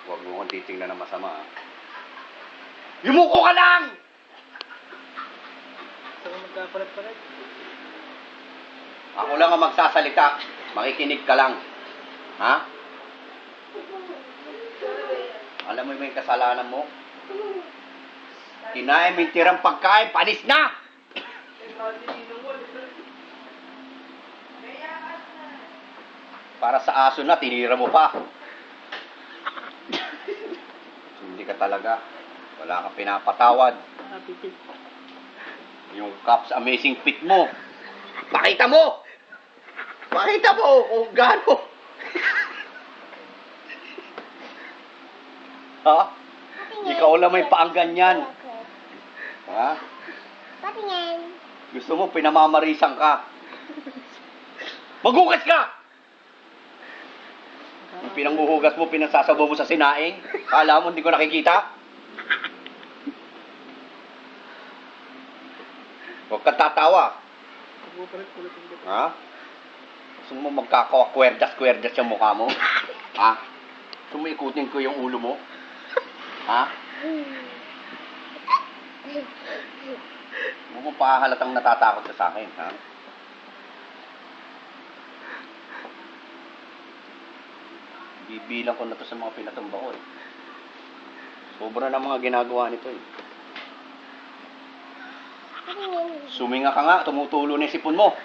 Huwag mo kong titingnan ng masama. Yumuko ka lang! Saka magkapalat-palat. Ako lang ang magsasalita. Makikinig ka lang. Ha? Alam mo yung kasalanan mo? Kinain mo yung tirang pagkain, panis na! Para sa aso na, tinira mo pa. Hindi ka talaga. Wala kang pinapatawad. Apitid. Yung Caps Amazing Fit mo. Pakita mo! Pakita mo kung gaano. Ha? Ikaw lang may paang ganyan. Ha? Patingin. Gusto mo, pinamamarisan ka. Maghugas ka! Yung pinanghuhugas mo, pinagsasabaw mo sa sinaing. Kala mo, hindi ko nakikita? Huwag kang tatawa. Magpapalat-palat yung gato. Ha? Gusto mo magkakakwerdas-kwerdas yung mukha mo? Ha? Gusto mo ikutin ko yung ulo mo? Ha? Huwag mo pahalatang natatakot ka sa akin, ha? Bibilang ko na to sa mga pinatumba ko, eh. Sobra na mga ginagawa nito, eh. Patingin. Suminga ka nga, tumutulo na yung sipon mo.